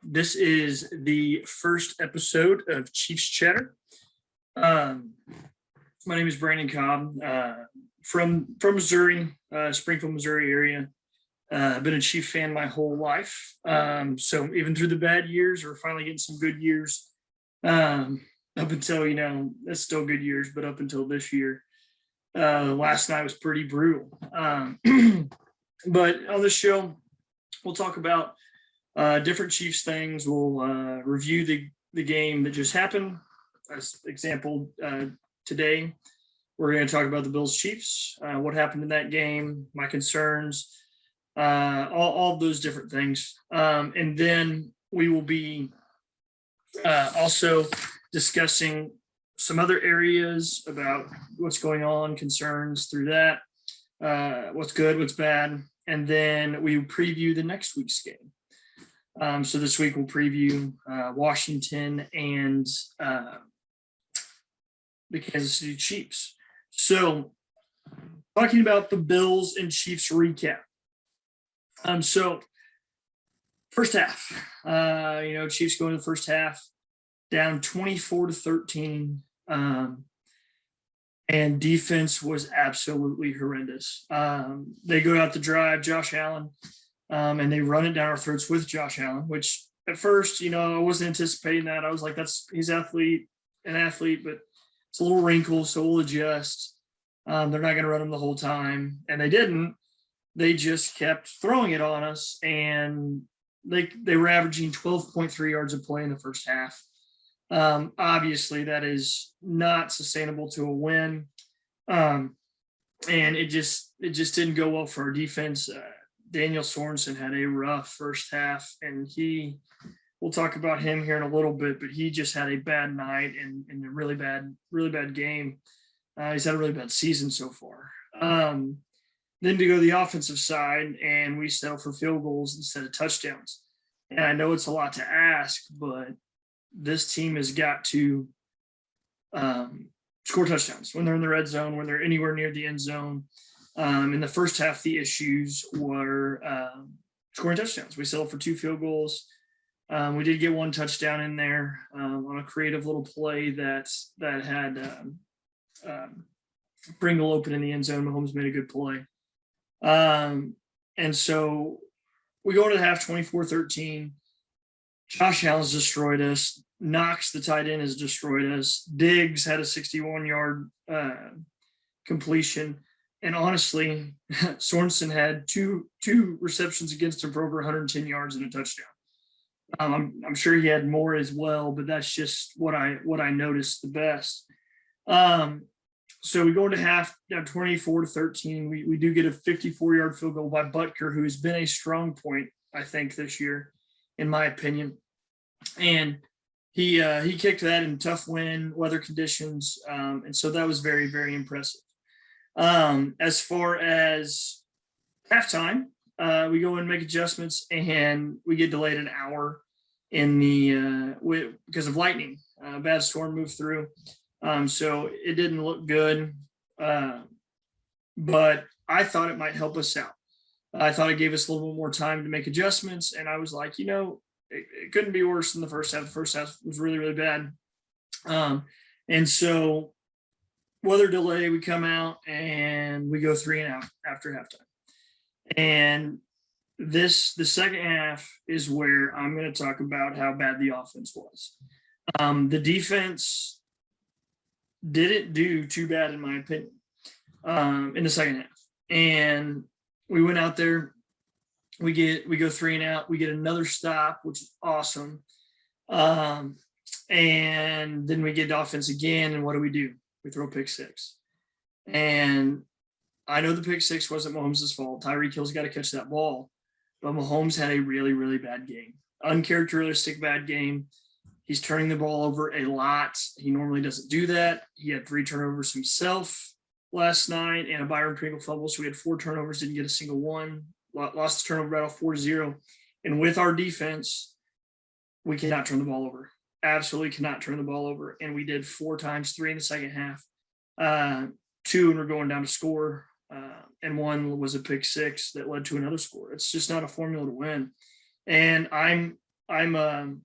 This is the first episode of Chiefs Chatter. Um, my name is Brandon Cobb from Missouri, Springfield, Missouri area. I've been a Chief fan my whole life. So even through the bad years, we're finally getting some good years. Up until, it's still good years, but up until this year, last night was pretty brutal. But on this show, we'll talk about different Chiefs things. We'll review the game that just happened. As example, today we're going to talk about the Bills Chiefs, what happened in that game, my concerns, all those different things. And then we will be also discussing some other areas about what's going on, concerns through that, what's good, what's bad, and then we preview the next week's game. So this week we'll preview Washington and the Kansas City Chiefs. So talking about the Bills and Chiefs recap. So first half, Chiefs go into the first half down 24-13. And defense was absolutely horrendous. They go out to drive Josh Allen, and they run it down our throats with Josh Allen, which at first, I wasn't anticipating that. I was like, he's an athlete, but it's a little wrinkle, so we'll adjust. They're not going to run him the whole time. And they didn't. They just kept throwing it on us, and they were averaging 12.3 yards a play in the first half. Obviously, that is not sustainable to a win. And it just didn't go well for our defense. Daniel Sorensen had a rough first half, and we'll talk about him here in a little bit, but he just had a bad night and a really bad game. He's had a really bad season so far. Then to go to the offensive side, and we settle for field goals instead of touchdowns. And I know it's a lot to ask, but this team has got to score touchdowns when they're in the red zone, when they're anywhere near the end zone. In the first half, the issues were scoring touchdowns. We settled for 2 field goals. We did get 1 touchdown in there on a creative little play that had Pringle open in the end zone. Mahomes made a good play. And so we go into the half 24-13. Josh Allen's destroyed us. Knox, the tight end, has destroyed us. Diggs had a 61-yard completion. And honestly, Sorensen had two receptions against him for over 110 yards and a touchdown. I'm sure he had more as well, but that's just what I noticed the best. So we go into half down 24-13. We do get a 54-yard field goal by Butker, who has been a strong point, I think, this year, in my opinion. And he kicked that in tough weather conditions. And so that was very, very impressive. As far as halftime, we go and make adjustments, and we get delayed an hour because of lightning. Bad storm moved through. So it didn't look good. But I thought it might help us out. I thought it gave us a little bit more time to make adjustments. And I was like, it couldn't be worse than the first half. The first half was really, really bad. And so weather delay, we come out and we go 3 and out after halftime. And the second half is where I'm going to talk about how bad the offense was. The defense didn't do too bad, in my opinion, in the second half. And we went out there. We go 3 and out. We get another stop, which is awesome. And then we get offense again. And what do? We throw pick 6. And I know the pick 6 wasn't Mahomes' fault. Tyreek Hill's got to catch that ball. But Mahomes had a really, really bad game. Uncharacteristic bad game. He's turning the ball over a lot. He normally doesn't do that. He had 3 turnovers himself last night and a Byron Pringle fumble. So we had 4 turnovers, didn't get a single one. Lost the turnover battle 4-0. And with our defense, we cannot turn the ball over. Absolutely cannot turn the ball over. And we did 4 times, 3 in the second half. 2 and we're going down to score. And 1 was a pick 6 that led to another score. It's just not a formula to win. And I'm I'm